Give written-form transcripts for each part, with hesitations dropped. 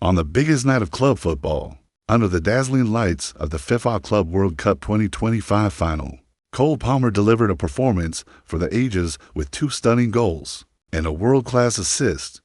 On the biggest night of club football, under the dazzling lights of the FIFA Club World Cup 2025 final, Cole Palmer delivered a performance for the ages with 2 stunning goals and a world-class assist.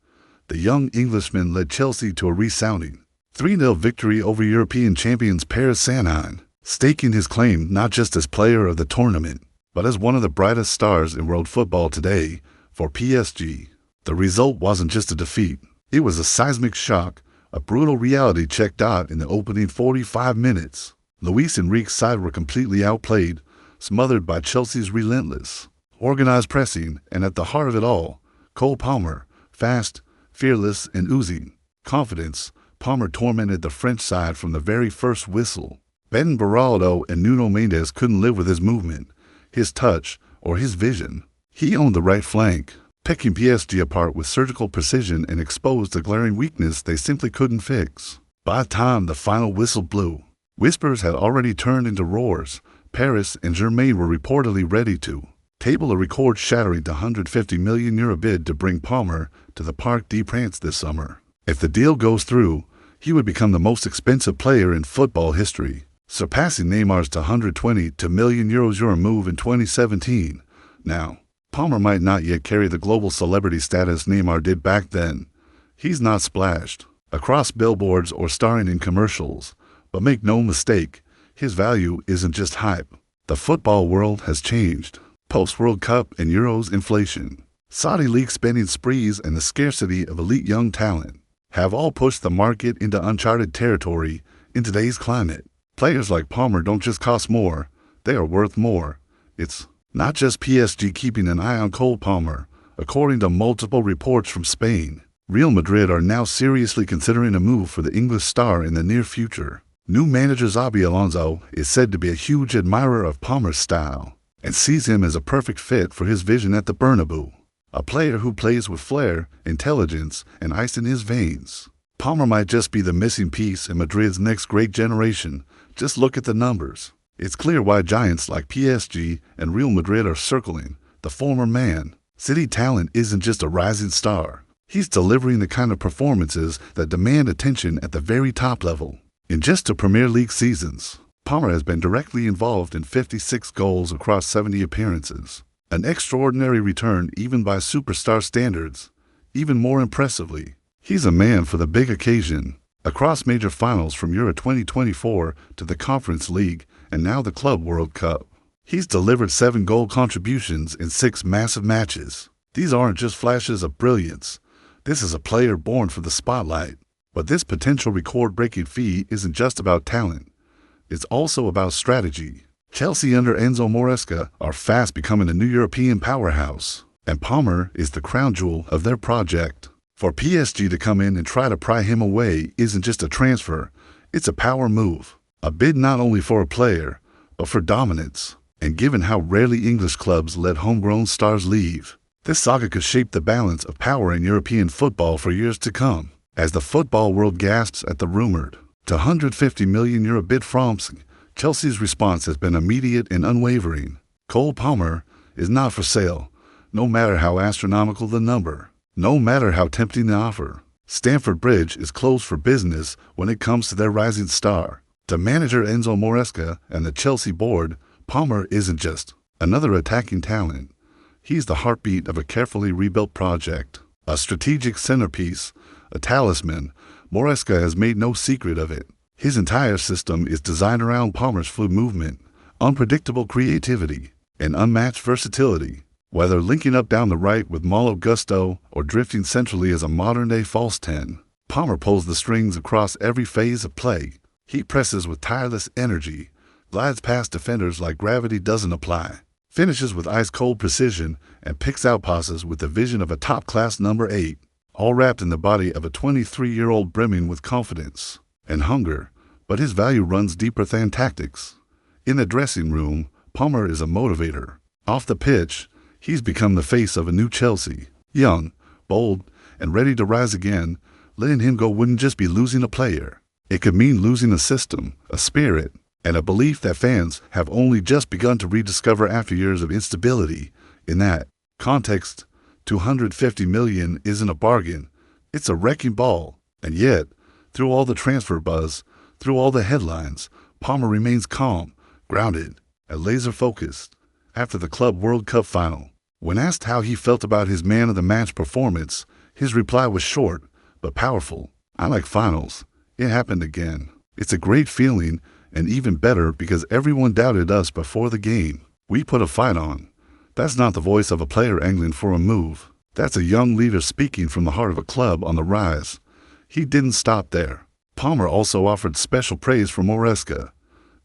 The young Englishman led Chelsea to a resounding 3-0 victory over European champions Paris Saint-Germain, staking his claim not just as player of the tournament, but as one of the brightest stars in world football today. For PSG, the result wasn't just a defeat. It was a seismic shock, a brutal reality check. In the opening 45 minutes, Luis Enrique's side were completely outplayed, smothered by Chelsea's relentless, organized pressing, and at the heart of it all, Cole Palmer, fast, fearless, and oozing confidence. Palmer tormented the French side from the very first whistle. Ben Beraldo and Nuno Mendes couldn't live with his movement, his touch, or his vision. He owned the right flank, picking PSG apart with surgical precision and exposed a glaring weakness they simply couldn't fix. By the time the final whistle blew, whispers had already turned into roars. Paris and Germain were reportedly ready to table a record-shattering €150 million bid to bring Palmer to the Parc des Princes this summer. If the deal goes through, he would become the most expensive player in football history, surpassing Neymar's €122 million Euro move in 2017. Now, Palmer might not yet carry the global celebrity status Neymar did back then. He's not splashed across billboards or starring in commercials, but make no mistake, his value isn't just hype. The football world has changed. Post-World Cup and Euros inflation, Saudi League spending sprees, and the scarcity of elite young talent have all pushed the market into uncharted territory in today's climate. Players like Palmer don't just cost more, they are worth more. It's not just PSG keeping an eye on Cole Palmer. According to multiple reports from Spain, Real Madrid are now seriously considering a move for the English star in the near future. New manager Xabi Alonso is said to be a huge admirer of Palmer's style and sees him as a perfect fit for his vision at the Bernabeu. A player who plays with flair, intelligence, and ice in his veins. Palmer might just be the missing piece in Madrid's next great generation. Just look at the numbers. It's clear why giants like PSG and Real Madrid are circling the former man. City talent isn't just a rising star. He's delivering the kind of performances that demand attention at the very top level. In just 2 Premier League seasons, Palmer has been directly involved in 56 goals across 70 appearances. An extraordinary return even by superstar standards. Even more impressively, he's a man for the big occasion. Across major finals from Euro 2024 to the Conference League and now the Club World Cup, he's delivered 7 goal contributions in 6 massive matches. These aren't just flashes of brilliance. This is a player born for the spotlight. But this potential record-breaking feat isn't just about talent. It's also about strategy. Chelsea under Enzo Maresca are fast becoming a new European powerhouse, and Palmer is the crown jewel of their project. For PSG to come in and try to pry him away isn't just a transfer, it's a power move. A bid not only for a player, but for dominance. And given how rarely English clubs let homegrown stars leave, this saga could shape the balance of power in European football for years to come. As the football world gasps at the rumored €150 million bid from Chelsea's response has been immediate and unwavering. Cole Palmer is not for sale, no matter how astronomical the number, no matter how tempting the offer. Stamford Bridge is closed for business when it comes to their rising star. To manager Enzo Maresca and the Chelsea board, Palmer isn't just another attacking talent. He's the heartbeat of a carefully rebuilt project, a strategic centerpiece, a talisman. Maresca has made no secret of it. His entire system is designed around Palmer's fluid movement, unpredictable creativity, and unmatched versatility. Whether linking up down the right with Malo Gusto or drifting centrally as a modern-day false 10, Palmer pulls the strings across every phase of play. He presses with tireless energy, glides past defenders like gravity doesn't apply, finishes with ice-cold precision, and picks out passes with the vision of a top-class number 8, all wrapped in the body of a 23-year-old brimming with confidence and hunger. But his value runs deeper than tactics. In the dressing room, Palmer is a motivator. Off the pitch, he's become the face of a new Chelsea. Young, bold, and ready to rise again. Letting him go wouldn't just be losing a player. It could mean losing a system, a spirit, and a belief that fans have only just begun to rediscover after years of instability. In that context, $250 million isn't a bargain. It's a wrecking ball. And yet, Through all the transfer buzz, through all the headlines, Palmer remains calm, grounded, and laser-focused. After the Club World Cup final, when asked how he felt about his man-of-the-match performance, his reply was short but powerful. "I like finals. It happened again. It's a great feeling, and even better because everyone doubted us before the game. We put a fight on." That's not the voice of a player angling for a move. That's a young leader speaking from the heart of a club on the rise. He didn't stop there. Palmer also offered special praise for Maresca.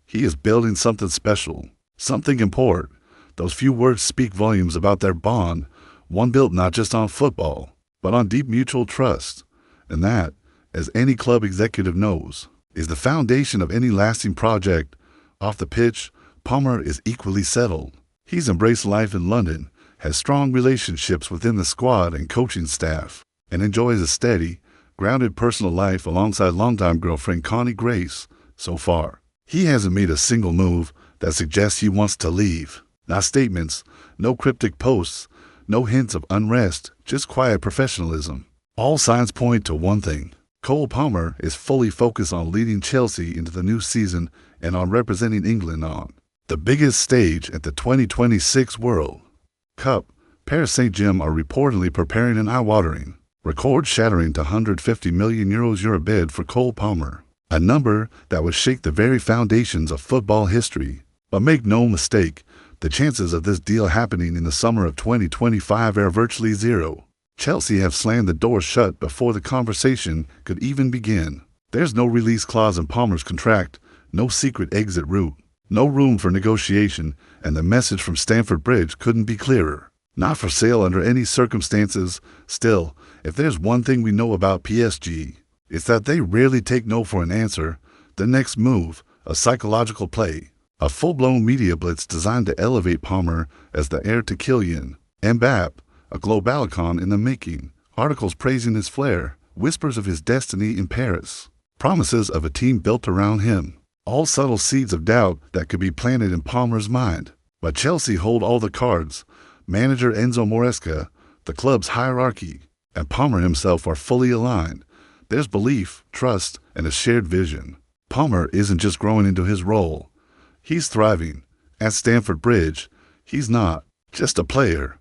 "He is building something special, something important." Those few words speak volumes about their bond, one built not just on football, but on deep mutual trust. And that, as any club executive knows, is the foundation of any lasting project. Off the pitch, Palmer is equally settled. He's embraced life in London, has strong relationships within the squad and coaching staff, and enjoys a steady, grounded personal life alongside longtime girlfriend Connie Grace. So far, he hasn't made a single move that suggests he wants to leave. Not statements, no cryptic posts, no hints of unrest, just quiet professionalism. All signs point to one thing. Cole Palmer is fully focused on leading Chelsea into the new season and on representing England on the biggest stage at the 2026 World Cup. Paris Saint-Germain are reportedly preparing an eye-watering, record-shattering to €150 million Euro bid for Cole Palmer, a number that would shake the very foundations of football history. But make no mistake, the chances of this deal happening in the summer of 2025 are virtually zero. Chelsea have slammed the door shut before the conversation could even begin. There's no release clause in Palmer's contract, no secret exit route, no room for negotiation, and the message from Stamford Bridge couldn't be clearer. Not for sale under any circumstances. Still, if there's one thing we know about PSG, it's that they rarely take no for an answer. The next move, a psychological play, a full-blown media blitz designed to elevate Palmer as the heir to Kylian Mbappe, a globalicon in the making. Articles praising his flair, whispers of his destiny in Paris, promises of a team built around him. All subtle seeds of doubt that could be planted in Palmer's mind. But Chelsea hold all the cards. Manager Enzo Maresca, the club's hierarchy, and Palmer himself are fully aligned. There's belief, trust, and a shared vision. Palmer isn't just growing into his role. He's thriving. At Stamford Bridge, he's not just a player.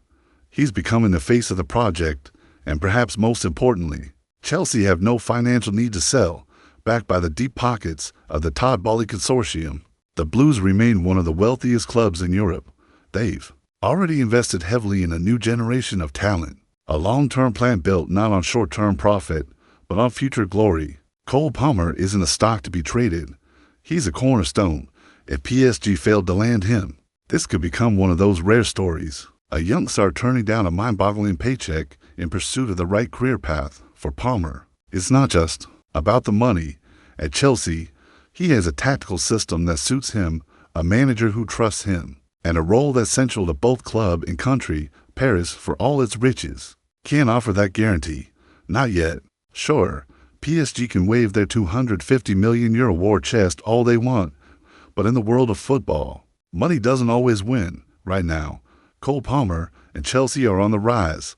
He's becoming the face of the project, and perhaps most importantly, Chelsea have no financial need to sell. Backed by the deep pockets of the Todd Boehly Consortium, the Blues remain one of the wealthiest clubs in Europe. They've already invested heavily in a new generation of talent, a long-term plan built not on short-term profit, but on future glory. Cole Palmer isn't a stock to be traded. He's a cornerstone. If PSG failed to land him, this could become one of those rare stories. A young star turning down a mind-boggling paycheck in pursuit of the right career path. For Palmer, it's not just about the money. At Chelsea, he has a tactical system that suits him, a manager who trusts him, and a role that's central to both club and country. Paris, for all its riches, can't offer that guarantee. Not yet. Sure, PSG can wave their €250 million war chest all they want, but in the world of football, money doesn't always win. Right now, Cole Palmer and Chelsea are on the rise.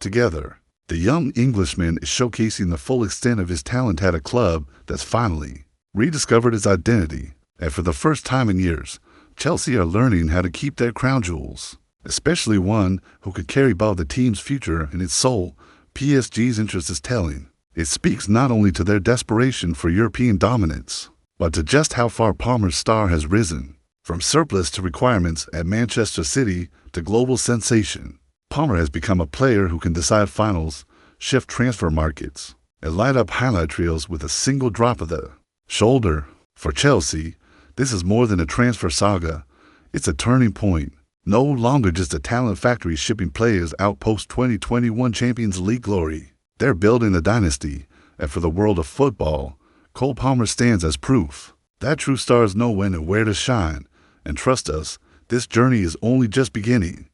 Together, the young Englishman is showcasing the full extent of his talent at a club that's finally rediscovered its identity. And for the first time in years, Chelsea are learning how to keep their crown jewels, especially one who could carry both the team's future and its soul. PSG's interest is telling. It speaks not only to their desperation for European dominance, but to just how far Palmer's star has risen. From surplus to requirements at Manchester City to global sensation, Palmer has become a player who can decide finals, shift transfer markets, and light up highlight reels with a single drop of the shoulder. For Chelsea, this is more than a transfer saga. It's a turning point. No longer just a talent factory shipping players out post-2021 Champions League glory. They're building a dynasty, and for the world of football, Cole Palmer stands as proof that true stars know when and where to shine. And trust us, this journey is only just beginning.